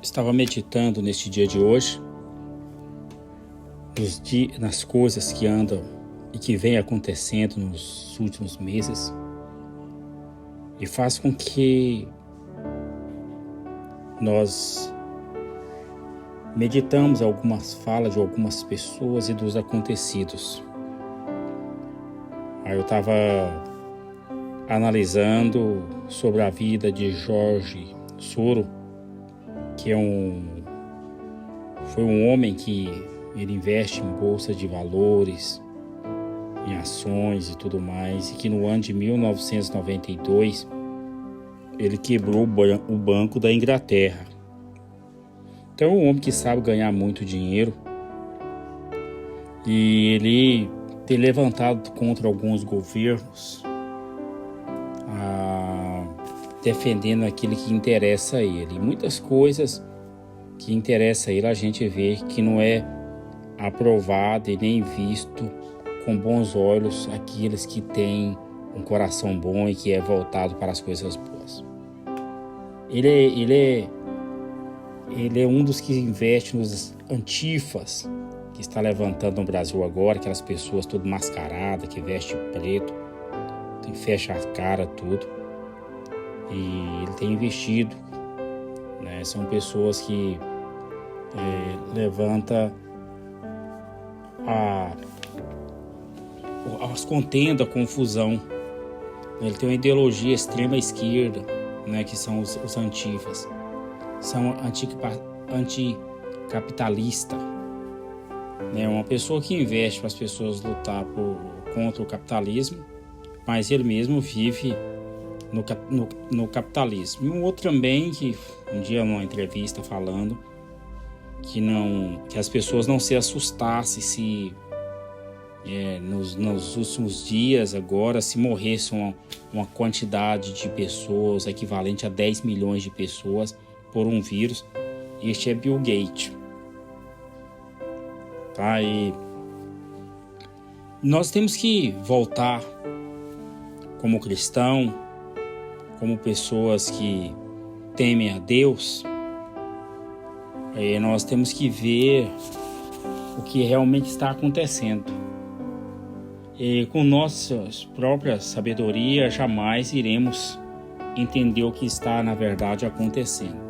Estava meditando neste dia de hoje, nas coisas que andam e que vem acontecendo nos últimos meses, e faz com que nós meditamos algumas falas de algumas pessoas e dos acontecidos. Aí eu estava analisando sobre a vida de Jorge Soro, que foi um homem que ele investe em bolsa de valores, em ações e tudo mais, e que no ano de 1992 ele quebrou o Banco da Inglaterra. Então é um homem que sabe ganhar muito dinheiro, e ele tem levantado contra alguns governos, defendendo aquilo que interessa a ele. E muitas coisas que interessam a ele, a gente vê que não é aprovado e nem visto com bons olhos aqueles que têm um coração bom e que é voltado para as coisas boas. Ele é um dos que investe nos antifas, que está levantando no Brasil agora, aquelas pessoas todas mascaradas, que veste preto, que fecha a cara, tudo. E ele tem investido, né? São pessoas que levantam as contendas, a confusão. Ele tem uma ideologia extrema esquerda, né? Que são os antifas. São anticapitalista, né? Uma pessoa que investe para as pessoas lutar contra o capitalismo, mas ele mesmo vive no capitalismo. E um outro também, que um dia numa entrevista falando que as pessoas não se assustassem se nos últimos dias agora, se morresse uma quantidade de pessoas equivalente a 10 milhões de pessoas por um vírus. Este é Bill Gates, tá? E nós temos que voltar como cristão, como pessoas que temem a Deus. Nós temos que ver o que realmente está acontecendo. E com nossa própria sabedoria, jamais iremos entender o que está, na verdade, acontecendo.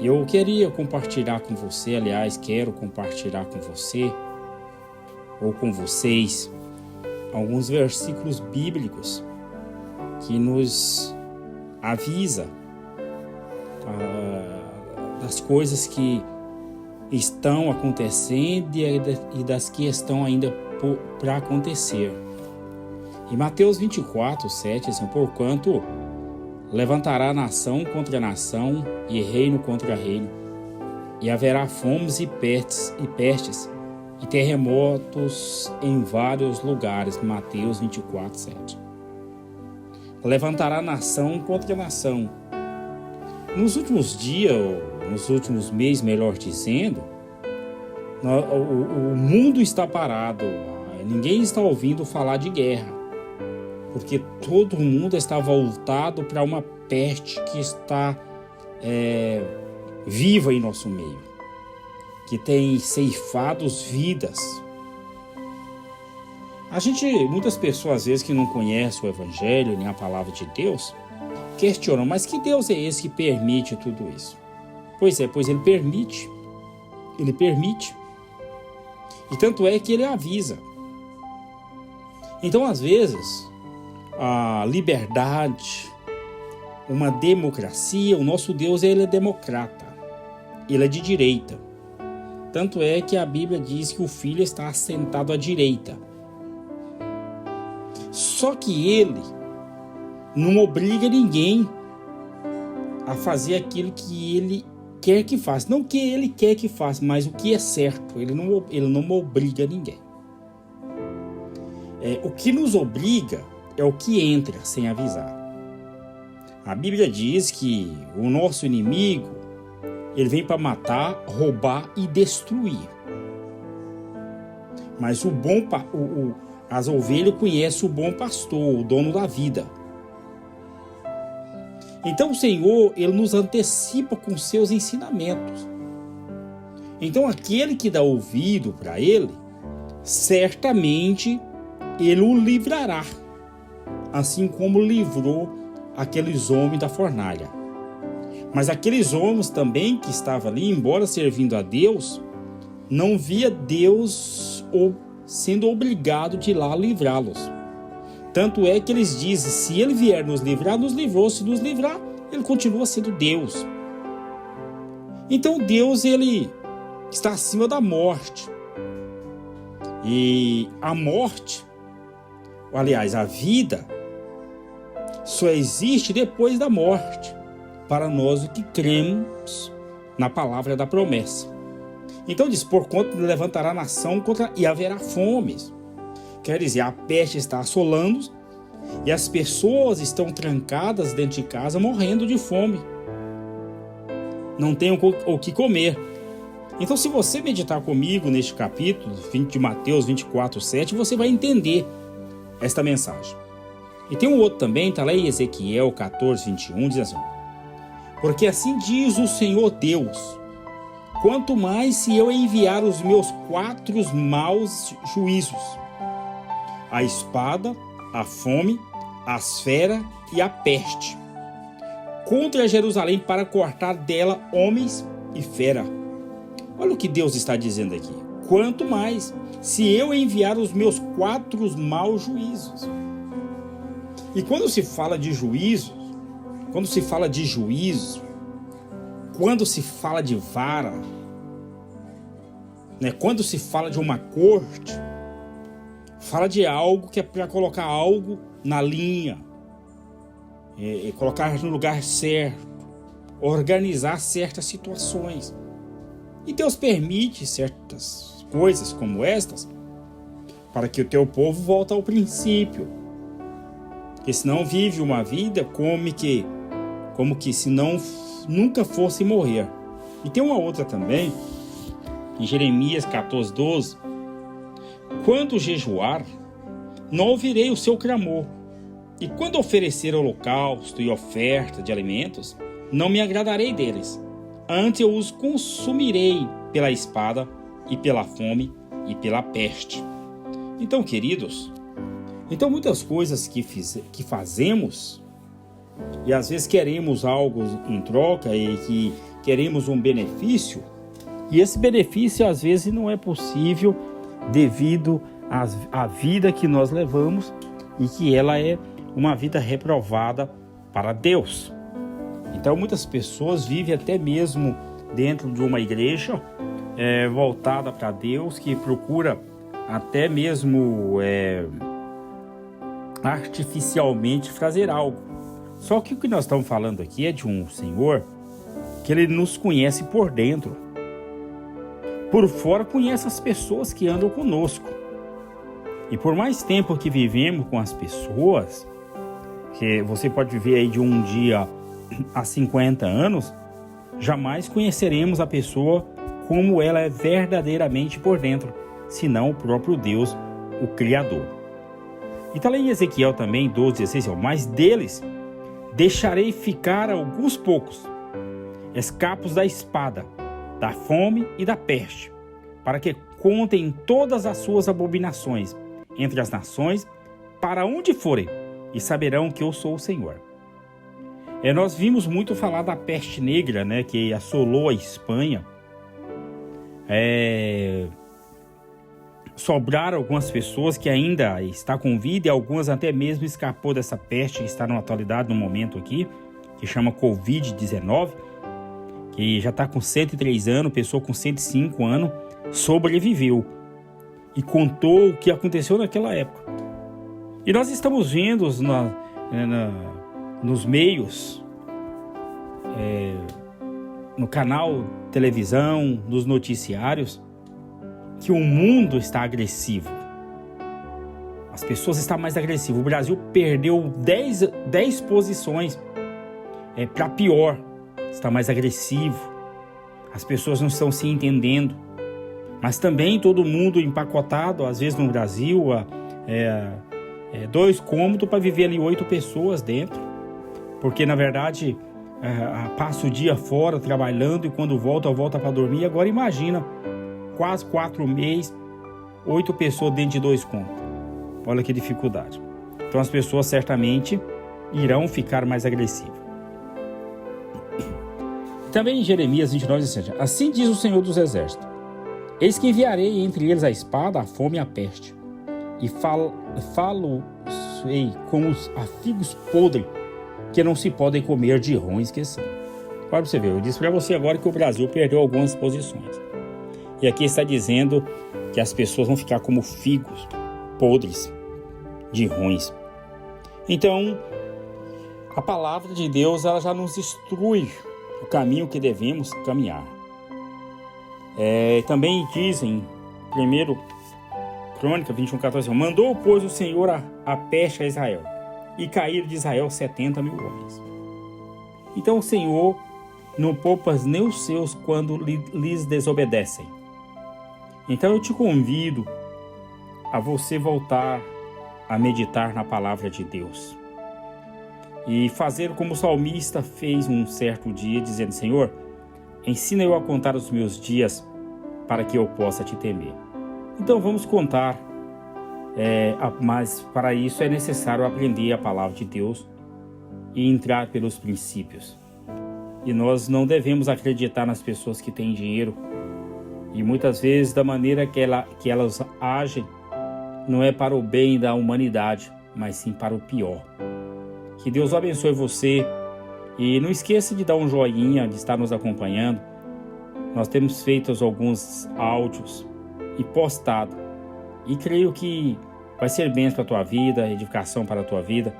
Eu queria compartilhar com você, aliás, quero compartilhar com você, ou com vocês, alguns versículos bíblicos que nos avisa das coisas que estão acontecendo e das que estão ainda para acontecer. Em Mateus 24:7, assim: porquanto levantará nação contra nação e reino contra reino, e haverá fomes e pestes e terremotos em vários lugares. Mateus 24:7. Levantará nação contra nação. Nos últimos dias, ou nos últimos meses, melhor dizendo, o mundo está parado. Ninguém está ouvindo falar de guerra, porque todo mundo está voltado para uma peste que está viva em nosso meio, que tem ceifado vidas. Muitas pessoas, às vezes, que não conhecem o Evangelho nem a palavra de Deus, questionam: mas que Deus é esse que permite tudo isso? Pois ele permite. Ele permite. E tanto é que ele avisa. Então, às vezes, a liberdade, uma democracia, o nosso Deus, ele é democrata. Ele é de direita. Tanto é que a Bíblia diz que o Filho está assentado à direita. Só que ele não obriga ninguém a fazer aquilo que ele quer que faça. Não o que ele quer que faça, mas o que é certo. Ele não obriga ninguém. O que nos obriga é o que entra sem avisar. A Bíblia diz que o nosso inimigo, ele vem para matar, roubar e destruir. Mas as ovelhas conhecem o bom pastor, o dono da vida. Então o Senhor, ele nos antecipa com seus ensinamentos. Então aquele que dá ouvido para ele, certamente ele o livrará, assim como livrou aqueles homens da fornalha. Mas aqueles homens também que estavam ali, embora servindo a Deus, não via Deus sendo obrigado de ir lá livrá-los. Tanto é que eles dizem, se ele vier nos livrar, nos livrou. Se nos livrar, ele continua sendo Deus. Então Deus, ele está acima da morte. E a morte, aliás, a vida, só existe depois da morte, para nós que cremos na palavra da promessa. Então diz, porquanto levantará a nação e haverá fomes. Quer dizer, a peste está assolando e as pessoas estão trancadas dentro de casa morrendo de fome. Não tem o que comer. Então, se você meditar comigo neste capítulo de Mateus 24:7, você vai entender esta mensagem. E tem um outro também, está lá em Ezequiel 14:21, diz assim: porque assim diz o Senhor Deus, quanto mais se eu enviar os meus 4 maus juízos, a espada, a fome, as feras e a peste, contra Jerusalém para cortar dela homens e fera. Olha o que Deus está dizendo aqui. Quanto mais se eu enviar os meus 4 maus juízos. E quando se fala de juízo, quando se fala de juízo, quando se fala de vara, quando se fala de uma corte, fala de algo que é para colocar algo na linha, colocar no lugar certo, organizar certas situações. E Deus permite certas coisas como estas para que o teu povo volte ao princípio. Porque senão vive uma vida como que se não nunca fosse morrer. E tem uma outra também, em Jeremias 14:12. Quando jejuar, não ouvirei o seu clamor. E quando oferecer holocausto e oferta de alimentos, não me agradarei deles. Antes eu os consumirei pela espada e pela fome e pela peste. Então, queridos, muitas coisas que fazemos e às vezes queremos algo em troca e que queremos um benefício, e esse benefício às vezes não é possível devido à vida que nós levamos e que ela é uma vida reprovada para Deus. Então muitas pessoas vivem até mesmo dentro de uma igreja voltada para Deus, que procura até mesmo artificialmente fazer algo. Só que o que nós estamos falando aqui é de um Senhor que ele nos conhece por dentro. Por fora conhece as pessoas que andam conosco. E por mais tempo que vivemos com as pessoas, que você pode viver aí de um dia a 50 anos, jamais conheceremos a pessoa como ela é verdadeiramente por dentro, senão o próprio Deus, o Criador. E está lá em Ezequiel também 12:16, mas deles deixarei ficar alguns poucos, escapos da espada, da fome e da peste, para que contem todas as suas abominações entre as nações, para onde forem, e saberão que eu sou o Senhor. Nós vimos muito falar da peste negra, que assolou a Espanha. Sobraram algumas pessoas que ainda estão com vida e algumas até mesmo escapou dessa peste que está na atualidade, no momento aqui, que chama Covid-19, que já está com 103 anos, pessoa com 105 anos, sobreviveu e contou o que aconteceu naquela época. E nós estamos vendo nos meios, no canal televisão, nos noticiários, que o mundo está agressivo. As pessoas estão mais agressivas. O Brasil perdeu 10 posições para pior. Está mais agressivo. As pessoas não estão se entendendo. Mas também todo mundo empacotado, às vezes no Brasil, 2 cômodos para viver ali 8 pessoas dentro. porque na verdade passa o dia fora trabalhando e quando volta para dormir. Agora imagina, quase 4 meses, 8 pessoas dentro de 2 contos. Olha que dificuldade. Então as pessoas certamente irão ficar mais agressivas. Também em Jeremias 29, 17, assim diz o Senhor dos Exércitos: eis que enviarei entre eles a espada, a fome e a peste, e falo-ei com os figos podres, que não se podem comer de ruins que são. Para você ver, eu disse para você agora que o Brasil perdeu algumas posições. E aqui está dizendo que as pessoas vão ficar como figos podres de ruins. Então, a palavra de Deus, ela já nos instrui o caminho que devemos caminhar. Também diz em 1 Crônica 21:14, mandou, pois, o Senhor a peste a Israel, e caíram de Israel 70 mil homens. Então o Senhor não poupa nem os seus quando lhes desobedecem. Então eu te convido a você voltar a meditar na palavra de Deus e fazer como o salmista fez um certo dia, dizendo: Senhor, ensina eu a contar os meus dias para que eu possa te temer. Então vamos contar, mas para isso é necessário aprender a palavra de Deus e entrar pelos princípios. E nós não devemos acreditar nas pessoas que têm dinheiro, e muitas vezes da maneira que elas agem não é para o bem da humanidade, mas sim para o pior. Que Deus abençoe você e não esqueça de dar um joinha, de estar nos acompanhando. Nós temos feito alguns áudios e postado, e creio que vai ser bênção para a tua vida, edificação para a tua vida.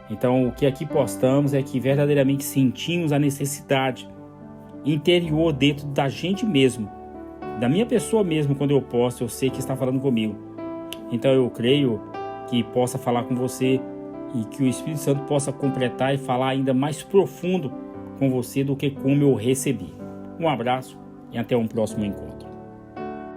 Então o que aqui postamos é que verdadeiramente sentimos a necessidade interior dentro da gente mesmo, da minha pessoa mesmo. Quando eu posto, eu sei que está falando comigo. Então eu creio que possa falar com você e que o Espírito Santo possa completar e falar ainda mais profundo com você do que como eu recebi. Um abraço e até um próximo encontro.